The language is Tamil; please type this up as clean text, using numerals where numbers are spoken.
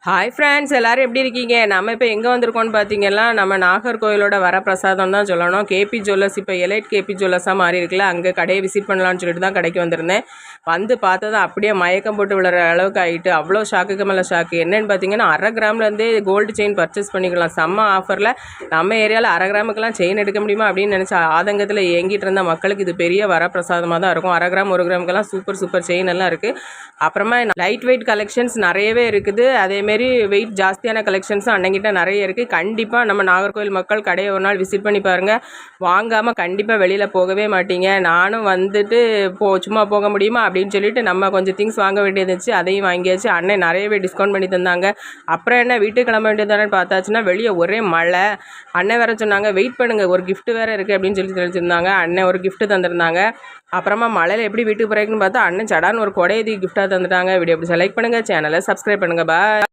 ஹாய் ஃப்ரெண்ட்ஸ், எல்லோரும் எப்படி இருக்கீங்க? நம்ம இப்போ எங்கே வந்திருக்கோம்னு பார்த்தீங்கன்னா, நம்ம நாகர்கோவிலோட வரப்பிரசாதம் தான் சொல்லணும். கேபி ஜுவல்லர்ஸ் இப்போ எலைட் கேபி ஜுவல்லர்ஸாக மாறி இருக்குல்ல, அங்கே கடையை விசிட் பண்ணலான்னு சொல்லிட்டு தான் கடைக்கு வந்திருந்தேன். வந்து பார்த்தது அப்படியே மயக்கம் போட்டு விழுற அளவுக்கு ஆகிட்டு அவ்வளோ ஷாக்குக்கு மேலே ஷாக்கு. என்னென்னு பார்த்தீங்கன்னா, 1/2 கிராம்லேருந்தே கோல்டு செயின் பர்ச்சேஸ் பண்ணிக்கலாம். செம்ம ஆஃபரில் நம்ம ஏரியாவில் 1/2 கிராமுக்கெல்லாம் செயின் எடுக்க முடியுமா அப்படின்னு நினச்ச ஆதங்கத்தில் ஏங்கிட்டு இருந்த மக்களுக்கு இது பெரிய வரப்பிரசாதமாக தான் இருக்கும். 1/2 கிராம் 1 கிராமுக்கெல்லாம் சூப்பர் செயின் எல்லாம் இருக்குது. அப்புறமா லைட் வெயிட் கலெக்ஷன்ஸ் நிறையவே இருக்குது. அதேமாரி வெயிட் ஜாஸ்தியான கலெக்ஷன்ஸும் அன்னைக்கிட்ட நிறைய இருக்குது. கண்டிப்பாக நம்ம நாகர்கோவில் மக்கள் கடையை ஒரு நாள் விசிட் பண்ணி பாருங்கள். வாங்காமல் கண்டிப்பாக வெளியில் போகவே மாட்டீங்க. நானும் வந்துட்டு சும்மா போக முடியுமா அப்படின்னு சொல்லிட்டு நம்ம கொஞ்சம் திங்ஸ் வாங்க வேண்டியது இருந்துச்சு. அதையும் வாங்கியாச்சு. அண்ணன் நிறையவே டிஸ்கவுண்ட் பண்ணி தந்தாங்க. அப்புறம் என்ன வீட்டுக்கு கிளம்ப வேண்டியதானே பார்த்தாச்சுன்னா வெளியே ஒரே மழை. அண்ணன் வேறு சொன்னாங்க வெயிட் பண்ணுங்கள், ஒரு கிஃப்ட் வேறு இருக்குது அப்படின்னு சொல்லி தெரிஞ்சிருந்தாங்க. அண்ணன் ஒரு கிஃப்ட்டு தந்திருந்தாங்க. அப்புறமா மழையில் எப்படி வீட்டுக்கு போகிறேன்னு பார்த்தா அண்ணன் சடான்னு ஒரு கொடையதி கிஃப்டாக தந்துட்டாங்க. வீடியோ எப்படி செலக்ட் பண்ணுங்கள், சேனலை சப்ஸ்கிரைப் பண்ணுங்கள். பாய்.